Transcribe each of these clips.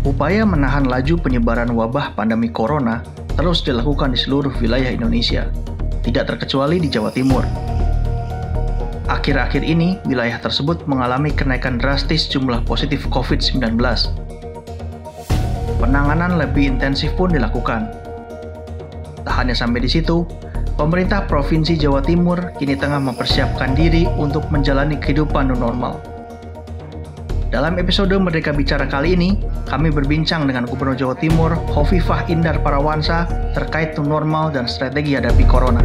Upaya menahan laju penyebaran wabah pandemi corona terus dilakukan di seluruh wilayah Indonesia, tidak terkecuali di Jawa Timur. Akhir-akhir ini, wilayah tersebut mengalami kenaikan drastis jumlah positif COVID-19. Penanganan lebih intensif pun dilakukan. Tak hanya sampai di situ, pemerintah Provinsi Jawa Timur kini tengah mempersiapkan diri untuk menjalani kehidupan new normal. Dalam episode Merdeka Bicara kali ini, kami berbincang dengan Gubernur Jawa Timur, Hovifah Indar Parawansa, terkait new normal dan strategi hadapi corona.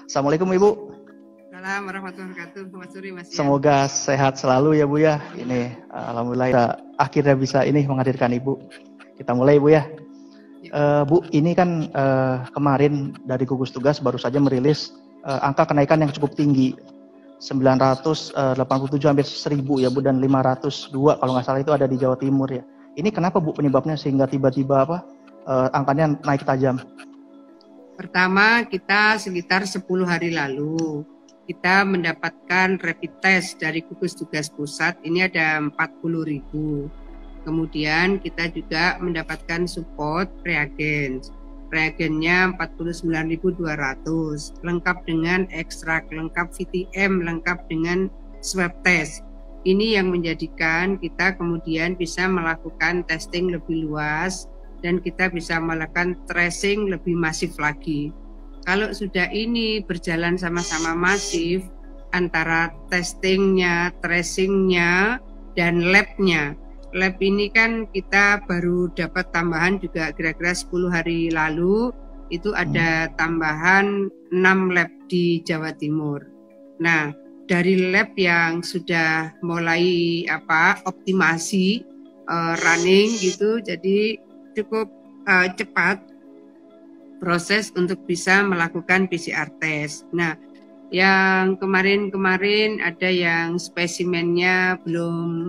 Assalamualaikum Ibu. Assalamualaikum warahmatullahi wabarakatuh. Selamat sore Mas. Semoga sehat selalu ya Bu ya. Ini alhamdulillah kita akhirnya bisa ini menghadirkan Ibu. Kita mulai Bu ya. Bu, ini kan kemarin dari gugus tugas baru saja merilis angka kenaikan yang cukup tinggi. 987 hampir 1000 ya Bu, dan 502 kalau nggak salah itu ada di Jawa Timur ya. Ini kenapa Bu penyebabnya sehingga tiba-tiba angkanya naik tajam? Pertama, kita sekitar 10 hari lalu kita mendapatkan rapid test dari gugus tugas pusat, ini ada 40.000. Kemudian kita juga mendapatkan support reagen. Reagennya 49.200, lengkap dengan ekstrak, lengkap VTM, lengkap dengan swab test. Ini yang menjadikan kita kemudian bisa melakukan testing lebih luas dan kita bisa melakukan tracing lebih masif lagi. Kalau sudah ini berjalan sama-sama masif antara testingnya, tracingnya, dan labnya. Lab ini kan kita baru dapat tambahan juga kira-kira 10 hari lalu, itu ada tambahan 6 lab di Jawa Timur. Nah, dari lab yang sudah mulai optimasi, running gitu, jadi cukup cepat proses untuk bisa melakukan PCR test. Nah, yang kemarin ada yang spesimennya belum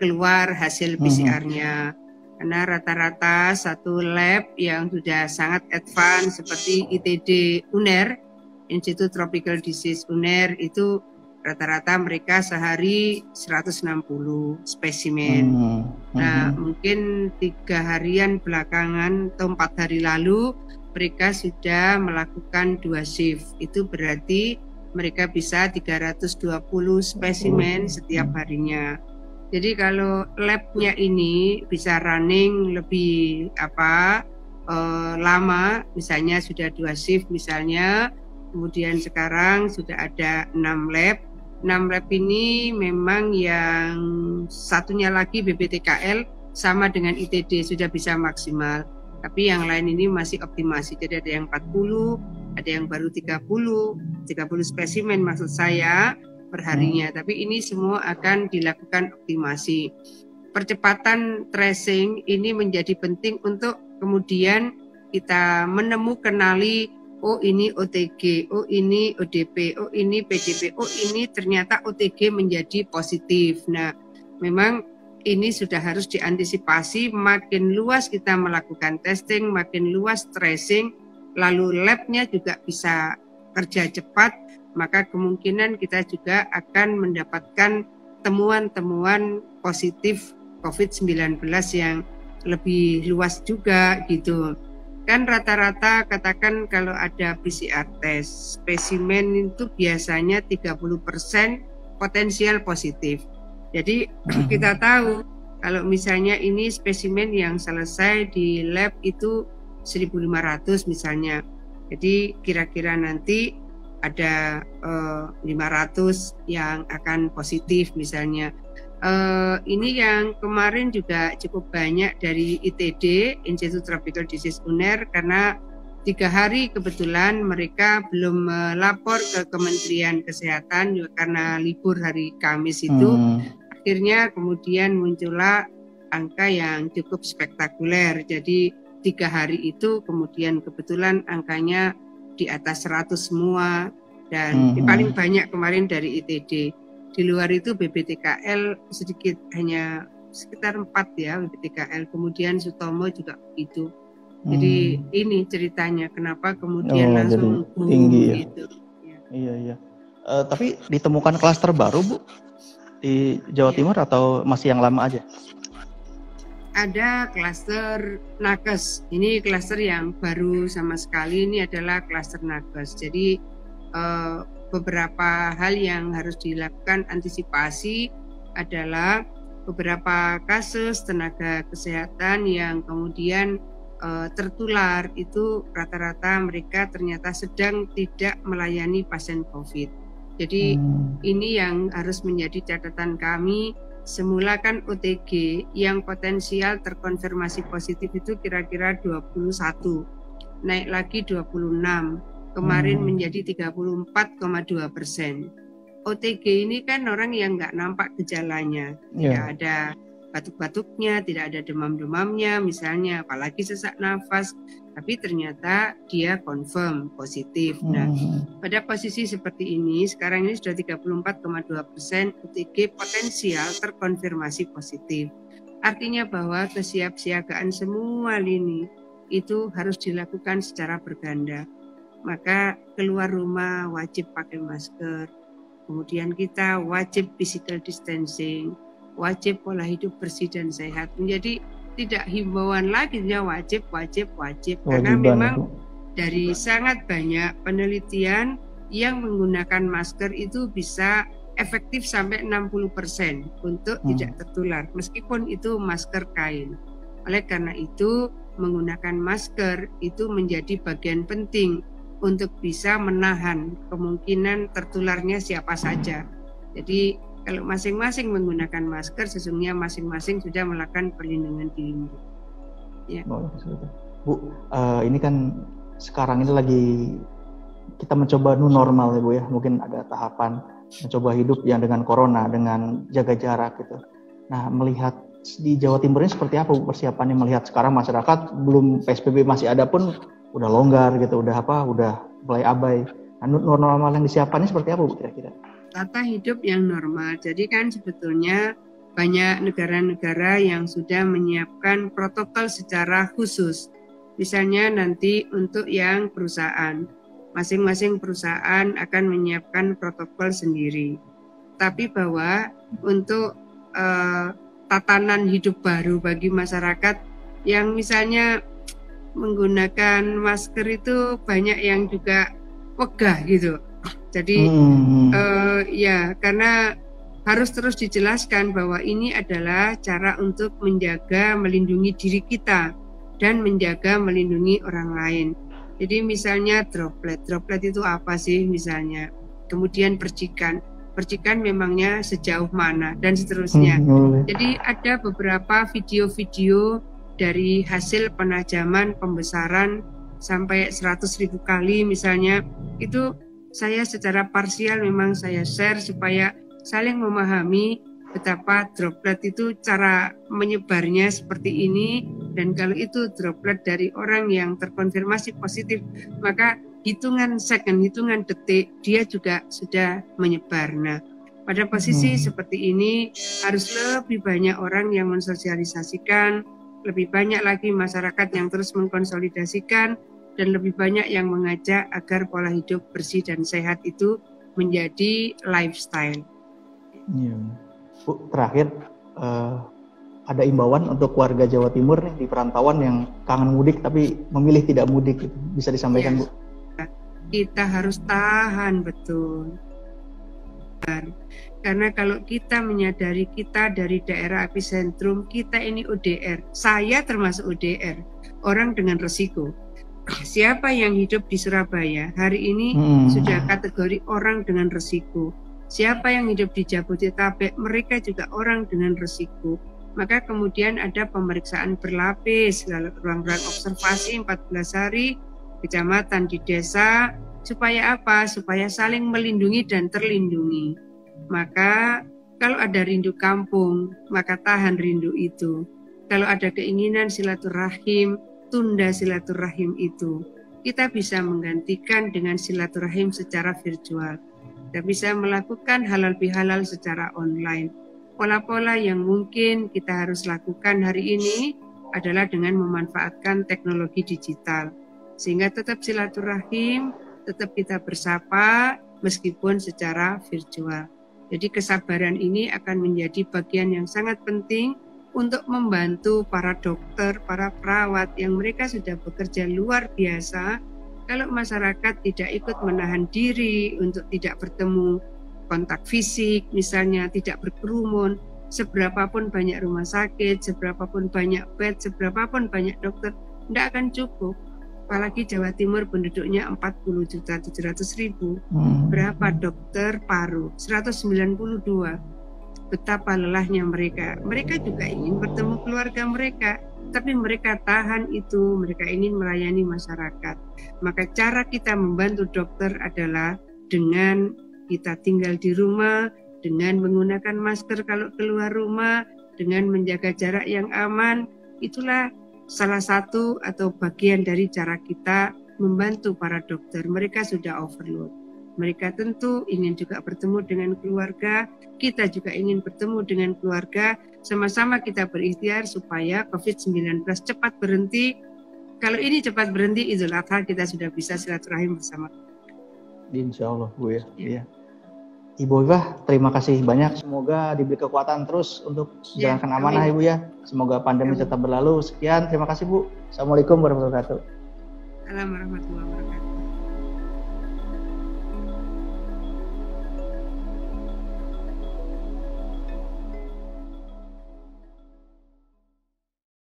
keluar hasil PCR-nya. Karena rata-rata satu lab yang sudah sangat advance seperti ITD UNER, Institute Tropical Disease UNER, itu rata-rata mereka sehari 160 spesimen. Nah, mungkin 3 harian belakangan atau 4 hari lalu mereka sudah melakukan 2 shift. Itu berarti mereka bisa 320 spesimen setiap harinya. Jadi kalau labnya ini bisa running lebih lama, misalnya sudah 2 shift misalnya, kemudian sekarang sudah ada 6 lab. 6 lab ini memang yang satunya lagi BPTKL sama dengan ITD sudah bisa maksimal. Tapi yang lain ini masih optimasi. Jadi ada yang 40, ada yang baru 30 spesimen maksud saya perharinya. Tapi ini semua akan dilakukan optimasi. Percepatan tracing ini menjadi penting untuk kemudian kita kenali, oh ini OTG, oh ini ODP, oh ini PDP, oh ini ternyata OTG menjadi positif. Nah, memang ini sudah harus diantisipasi, makin luas kita melakukan testing, makin luas tracing, lalu labnya juga bisa kerja cepat, maka kemungkinan kita juga akan mendapatkan temuan-temuan positif COVID-19 yang lebih luas juga gitu. Kan rata-rata katakan kalau ada PCR test, spesimen itu biasanya 30% potensial positif. Jadi kita tahu kalau misalnya ini spesimen yang selesai di lab itu 1.500 misalnya. Jadi kira-kira nanti ada 500 yang akan positif misalnya. Ini yang kemarin juga cukup banyak dari ITD, Institute Tropical Disease UNER, karena 3 hari kebetulan mereka belum melapor ke Kementerian Kesehatan karena libur hari Kamis itu. Akhirnya kemudian muncullah angka yang cukup spektakuler. Jadi 3 hari itu kemudian kebetulan angkanya di atas 100 semua dan paling banyak kemarin dari ITD. Di luar itu BPTKL sedikit, hanya sekitar 4 ya BPTKL. Kemudian Sutomo juga begitu. Jadi ini ceritanya kenapa kemudian langsung tinggi ya. Gitu. Ya. Iya. Tapi ditemukan klaster baru Bu di Jawa Timur atau masih yang lama aja? Ada klaster nakes. Ini klaster yang baru sama sekali. Ini adalah klaster nakes. Jadi beberapa hal yang harus dilakukan antisipasi adalah beberapa kasus tenaga kesehatan yang kemudian tertular itu rata-rata mereka ternyata sedang tidak melayani pasien COVID. Jadi ini yang harus menjadi catatan kami. Semula kan OTG yang potensial terkonfirmasi positif itu kira-kira 21, naik lagi 26, kemarin menjadi 34,2%. OTG ini kan orang yang nggak nampak gejalanya, tidak ada batuk-batuknya, tidak ada demam-demamnya misalnya, apalagi sesak nafas, tapi ternyata dia confirm positif. Nah, pada posisi seperti ini, sekarang ini sudah 34,2% OTG potensial terkonfirmasi positif. Artinya bahwa kesiapsiagaan semua lini itu harus dilakukan secara berganda. Maka keluar rumah wajib pakai masker, kemudian kita wajib physical distancing, wajib pola hidup bersih dan sehat. Menjadi tidak himbauan lagi, ya wajib. Karena memang dari sangat banyak penelitian yang menggunakan masker itu bisa efektif sampai 60% untuk tidak tertular, meskipun itu masker kain. Oleh karena itu, menggunakan masker itu menjadi bagian penting untuk bisa menahan kemungkinan tertularnya siapa saja. Jadi kalau masing-masing menggunakan masker, sesungguhnya masing-masing sudah melakukan perlindungan diri. Ya. Bu, ini kan sekarang ini lagi kita mencoba new normal ya Bu ya. Mungkin ada tahapan mencoba hidup yang dengan corona, dengan jaga jarak gitu. Nah, melihat di Jawa Timur ini seperti apa Bu persiapannya, melihat sekarang masyarakat belum PSBB masih ada pun udah longgar gitu, udah mulai abai. Nah, normal yang disiapkan ini seperti apa Bu kira-kira? Tata hidup yang normal. Jadi kan sebetulnya banyak negara-negara yang sudah menyiapkan protokol secara khusus. Misalnya nanti untuk yang perusahaan, masing-masing perusahaan akan menyiapkan protokol sendiri. Tapi bahwa untuk tatanan hidup baru bagi masyarakat yang misalnya menggunakan masker itu banyak yang juga wegah gitu. Jadi ya karena harus terus dijelaskan bahwa ini adalah cara untuk menjaga, melindungi diri kita dan menjaga, melindungi orang lain. Jadi misalnya droplet itu apa sih misalnya? Kemudian percikan memangnya sejauh mana dan seterusnya. Jadi ada beberapa video-video dari hasil penajaman pembesaran sampai 100.000 kali misalnya, itu saya secara parsial memang saya share supaya saling memahami betapa droplet itu cara menyebarnya seperti ini, dan kalau itu droplet dari orang yang terkonfirmasi positif maka hitungan second, hitungan detik dia juga sudah menyebar. Nah, pada posisi seperti ini harus lebih banyak orang yang mensosialisasikan, lebih banyak lagi masyarakat yang terus mengkonsolidasikan, dan lebih banyak yang mengajak agar pola hidup bersih dan sehat itu menjadi lifestyle. Iya. Bu, terakhir ada imbauan untuk warga Jawa Timur nih di perantauan yang kangen mudik tapi memilih tidak mudik, gitu. Bisa disampaikan Bu? Kita harus tahan betul. Karena kalau kita menyadari kita dari daerah epicentrum, kita ini ODR. Saya termasuk ODR, orang dengan resiko. Siapa yang hidup di Surabaya hari ini sudah kategori orang dengan resiko. Siapa yang hidup di Jabodetabek, mereka juga orang dengan resiko. Maka kemudian ada pemeriksaan berlapis, lalu ruang-ruang observasi 14 hari, kecamatan di desa, supaya apa? Supaya saling melindungi dan terlindungi. Maka kalau ada rindu kampung, maka tahan rindu itu. Kalau ada keinginan silaturahim, tunda silaturahim itu. Kita bisa menggantikan dengan silaturahim secara virtual. Kita bisa melakukan halal bihalal secara online. Pola-pola yang mungkin kita harus lakukan hari ini adalah dengan memanfaatkan teknologi digital. Sehingga tetap silaturahim, tetap kita bersapa meskipun secara virtual. Jadi kesabaran ini akan menjadi bagian yang sangat penting untuk membantu para dokter, para perawat yang mereka sudah bekerja luar biasa. Kalau masyarakat tidak ikut menahan diri untuk tidak bertemu kontak fisik, misalnya tidak berkerumun, seberapapun banyak rumah sakit, seberapapun banyak bed, seberapapun banyak dokter, tidak akan cukup. Apalagi Jawa Timur penduduknya 40.700.000. Berapa dokter paru? 192. Betapa lelahnya mereka. Mereka juga ingin bertemu keluarga mereka, tapi mereka tahan itu, mereka ingin melayani masyarakat. Maka cara kita membantu dokter adalah dengan kita tinggal di rumah, dengan menggunakan masker kalau keluar rumah, dengan menjaga jarak yang aman. Itulah salah satu atau bagian dari cara kita membantu para dokter. Mereka sudah overload. Mereka tentu ingin juga bertemu dengan keluarga, kita juga ingin bertemu dengan keluarga, sama-sama kita berikhtiar supaya COVID-19 cepat berhenti. Kalau ini cepat berhenti, Idul Adha kita sudah bisa silaturahim bersama. Insya Allah Bu ya. Iya. Ibu Ifah, terima kasih banyak. Semoga diberi kekuatan terus untuk menjalankan amanah Ibu ya. Semoga pandemi tetap berlalu. Sekian, terima kasih Bu. Assalamualaikum warahmatullahi wabarakatuh. Assalamualaikum warahmatullahi wabarakatuh.